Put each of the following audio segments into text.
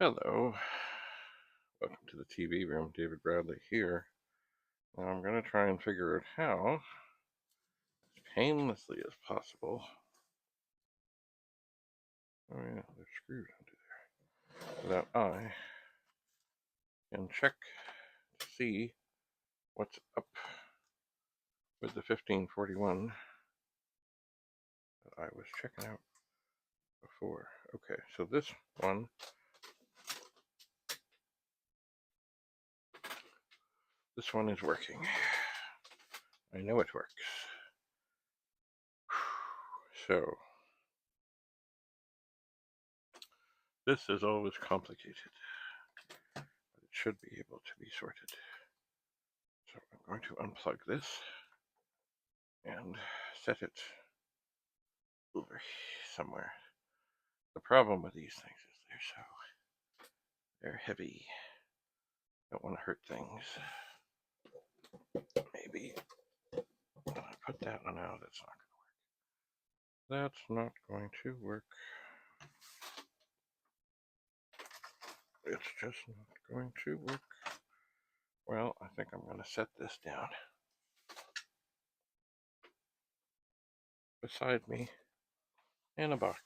Hello, welcome to the TV room. David Bradley here. Now I'm going to try and figure out how, as painlessly as possible. Oh yeah, there's screws under there. So that I can check to see what's up with the 1541 that I was checking out before. Okay, so this one is working. I know it works. So this is always complicated, but it should be able to be sorted. So I'm going to unplug this and set it over somewhere. The problem with these things is they're heavy. Don't want to hurt things. Maybe when I put that one out, that's not going to work. It's just not going to work. Well, I think I'm going to set this down beside me in a box.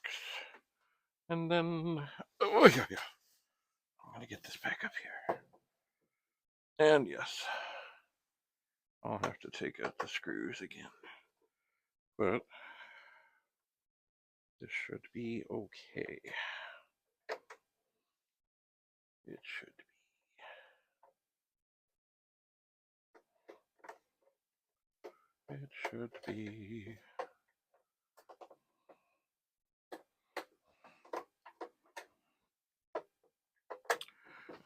And then, oh yeah, I'm going to get this back up here. And yes, I'll have to take out the screws again. But this should be okay. It should be. It should be.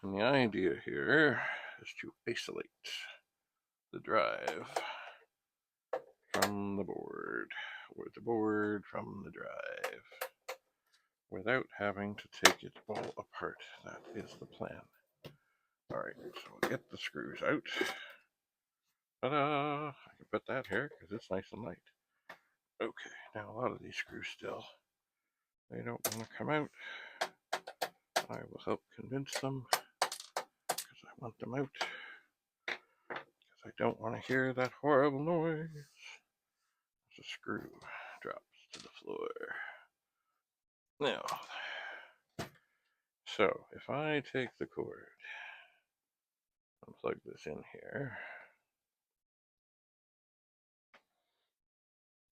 And the idea here is to isolate the drive from the board, or the board from the drive, without having to take it all apart. That is the plan. Alright, so we'll get the screws out. Ta-da! I can put that here because it's nice and light. Okay, now a lot of these screws still, they don't want to come out. I will help convince them because I want them out. Because I don't want to hear that horrible noise. The screw drops to the floor. Now, so if I take the cord and plug this in here,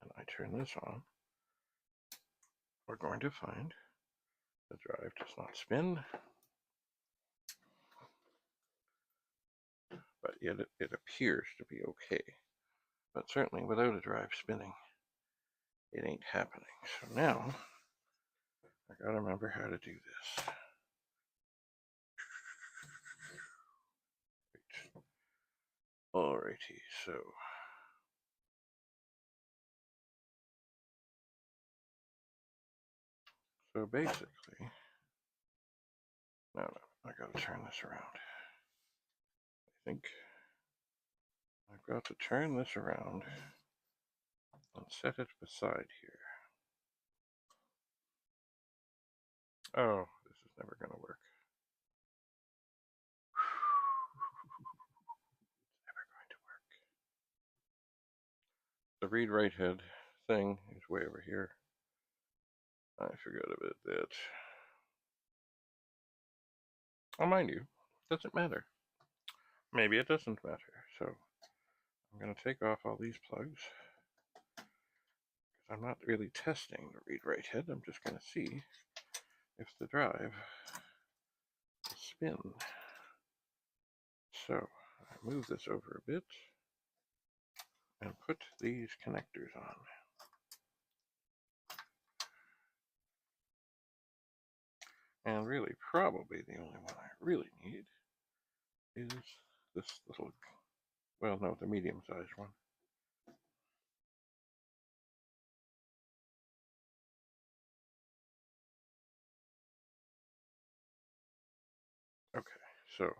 and I turn this on, we're going to find the drive does not spin, but yet it appears to be okay. But certainly without a drive spinning, it ain't happening. So now, I gotta remember how to do this. Alrighty, so basically, no, I gotta turn this around. I think I've got to turn this around and set it beside here. Oh, this is never going to work. It's never going to work. The read-write head thing is way over here. I forgot about that. Oh, mind you, it doesn't matter. Maybe it doesn't matter. So I'm going to take off all these plugs. I'm not really testing the read-write head. I'm just going to see if the drive will spin. So I move this over a bit and put these connectors on. And really, probably the only one I really need is this little, well, no, the medium-sized one. Okay, so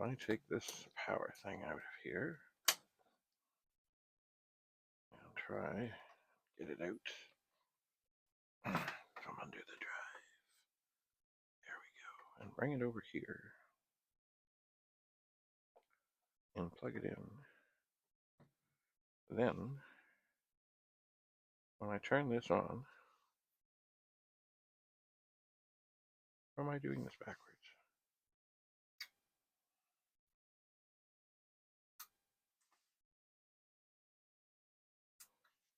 I take this power thing out of here and try get it out from under the drive. There we go. bring it over here and plug it in. Then, when I turn this on, or am I doing this backwards?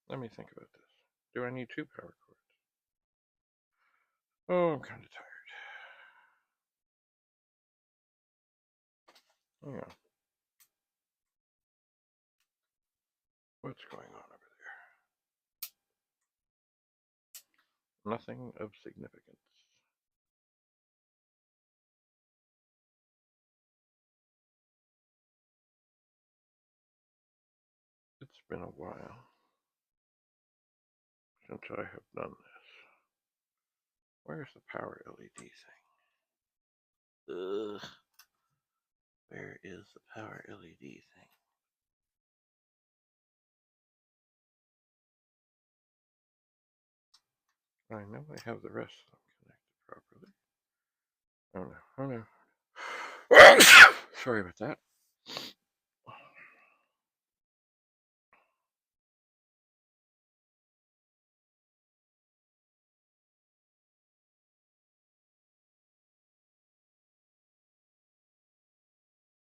Let me think about this. Do I need 2 power cords? Oh, I'm kind of tired. Hang on. What's going on over there? Nothing of significance. It's been a while since I have done this. Where's the power LED thing? Ugh. Where is the power LED thing? I know I have the rest of them connected properly. Oh no, oh no. Sorry about that.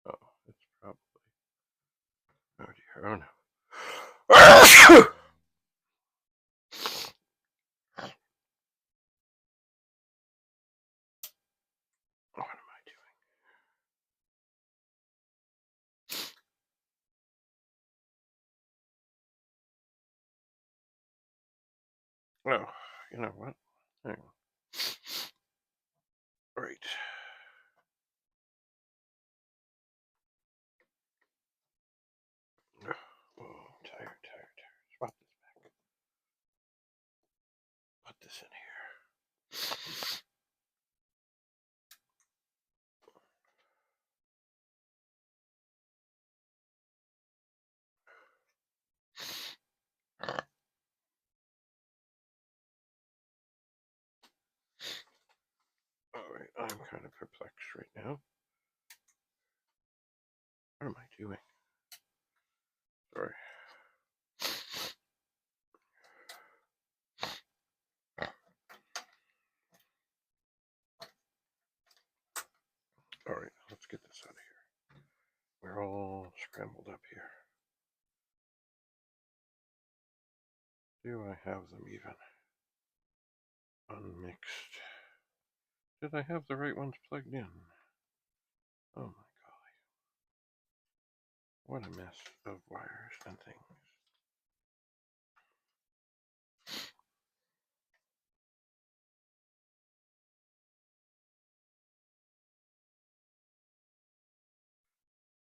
Oh, it's probably. Oh dear, oh no. What am I doing? Oh, you know what? Hang on. Right. Oh, I'm tired. Swap this back. Put this in here. Alright, I'm kind of perplexed right now. What am I doing? Sorry. Alright, let's get this out of here. We're all scrambled up here. Do I have them even? Unmixed. Did I have the right ones plugged in? Oh my golly. What a mess of wires and things.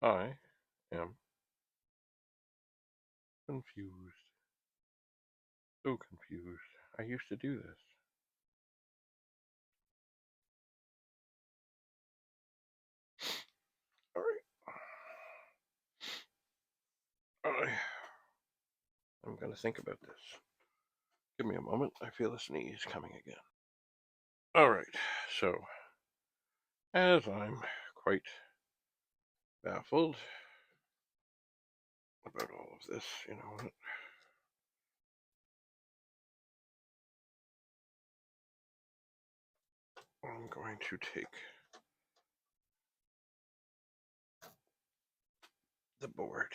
I am confused. So confused. I used to do this. Alright. I'm going to think about this. Give me a moment. I feel a sneeze coming again. Alright, so as I'm quite baffled about all of this, you know what? I'm going to take the board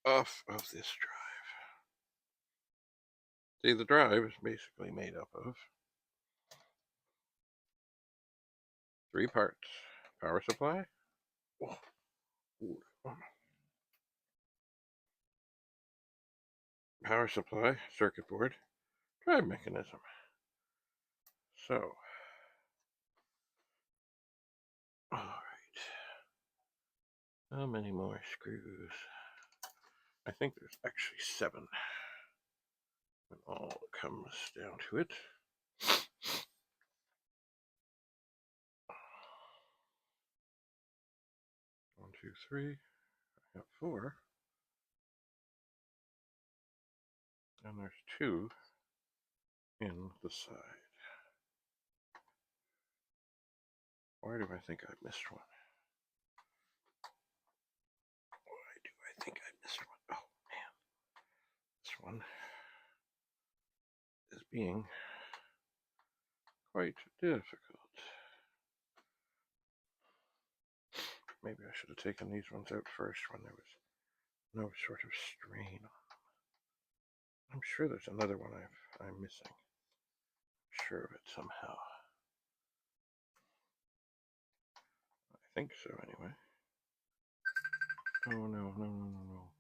off of this drive. See, the drive is basically made up of 3 parts. Power supply, power supply, circuit board, drive mechanism. So, alright. How many more screws? I think there's actually 7 when all comes down to it. 1, 2, 3. I have 4. And there's 2 in the side. Why do I think I missed one? Why do I think I missed one? Oh, man. This one is being quite difficult. Maybe I should have taken these ones out first when there was no sort of strain on them. I'm sure there's another one I'm missing. I'm sure of it somehow. I think so, anyway. Oh, no, no, no, no, no.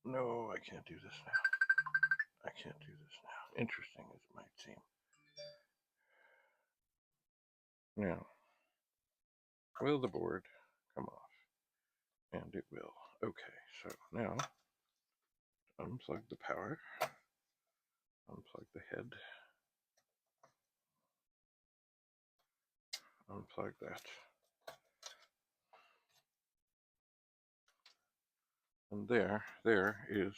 No, I can't do this now. I can't do this now. Interesting as it might seem. Now, will the board come off? And it will. Okay, so now, unplug the power, unplug the head, unplug that. And there is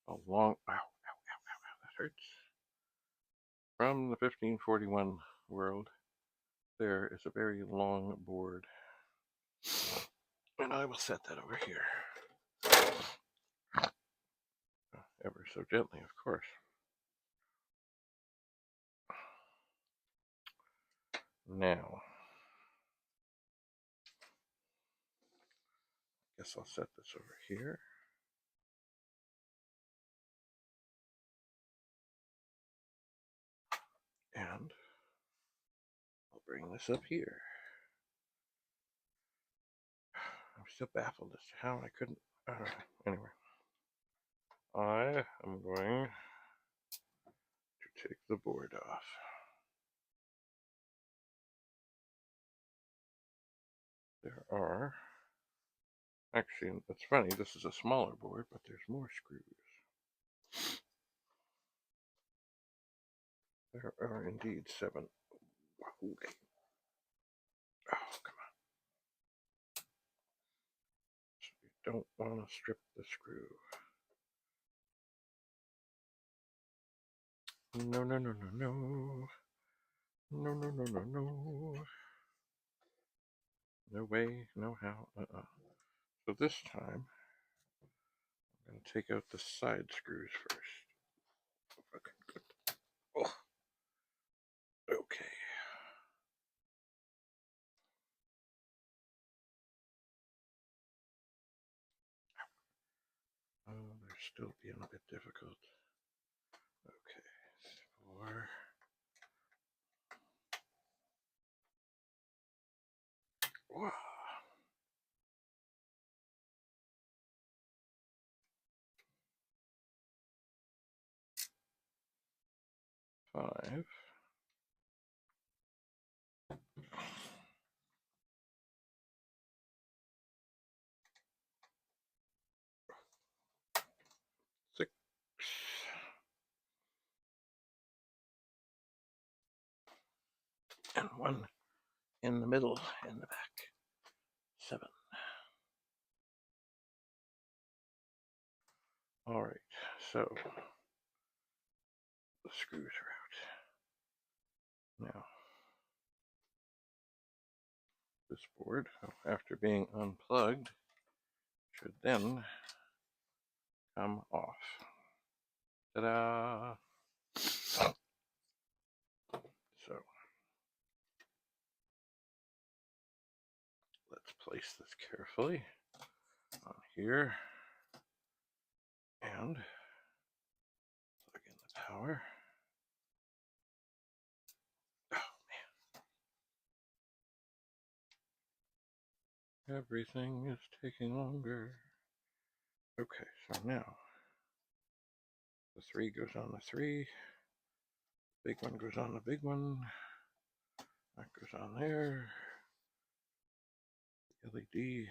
a long, ow, ow, ow, ow, that hurts. From the 1541 world, there is a very long board. And I will set that over here. Ever so gently, of course. Now, I guess I'll set this over here. And I'll bring this up here. I'm still baffled as to how I couldn't. Anyway, I am going to take the board off. There are, actually, it's funny, this is a smaller board, but there's more screws. There are indeed 7. Okay. Oh, come on. So you don't want to strip the screw. No, no, no, no, no. No, no, no, no, no. No way, no how, So this time, I'm going to take out the side screws first. Oh. Okay. Oh, they're still being a bit difficult. Okay, 4. Wow. 5. 6. And 1 in the middle, in the back. 7. All right, so the screws are out. Now, this board, after being unplugged, should then come off. Ta-da! So, let's place this carefully on here and plug in the power. Oh, man. Everything is taking longer. Okay, so now the 3 goes on the 3. Big one goes on the big one. That goes on there. The LED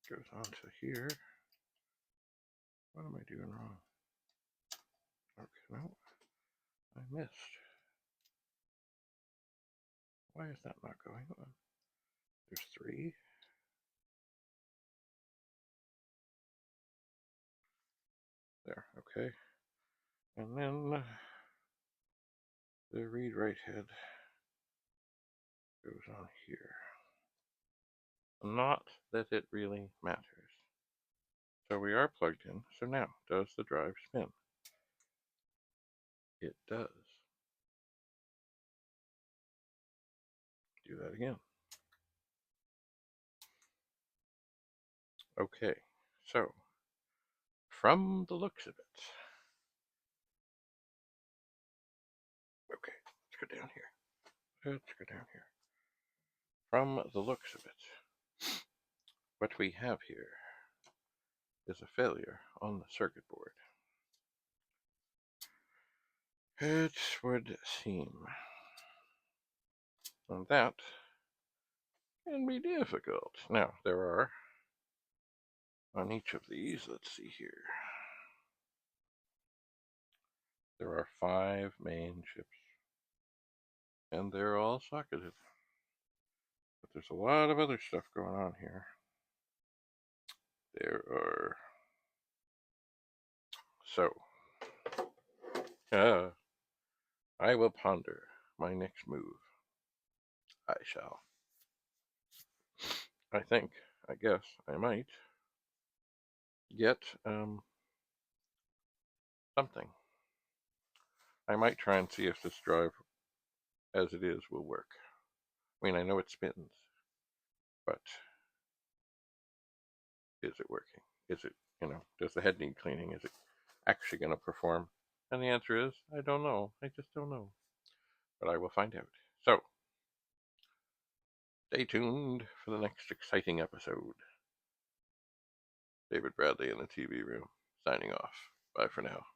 goes on to here. What am I doing wrong? Okay, no, I missed. Why is that not going on? There's 3. There, okay. And then the read-write head goes on here. Not that it really matters. So we are plugged in. So now, does the drive spin? It does. Do that again. Okay, so from the looks of it, okay, let's go down here. Let's go down here. From the looks of it, what we have here is a failure on the circuit board. It would seem. And that can be difficult. Now, there are, on each of these, let's see here, there are 5 main chips. And they're all socketed. But there's a lot of other stuff going on here. There are. So, I will ponder my next move. I shall. I think, I guess, I might get something. I might try and see if this drive, as it is, will work. I mean, I know it spins, but is it working? Is it, does the head need cleaning? Is it actually going to perform? And the answer is, I don't know. I just don't know. But I will find out. So, stay tuned for the next exciting episode. David Bradley in the TV room, signing off. Bye for now.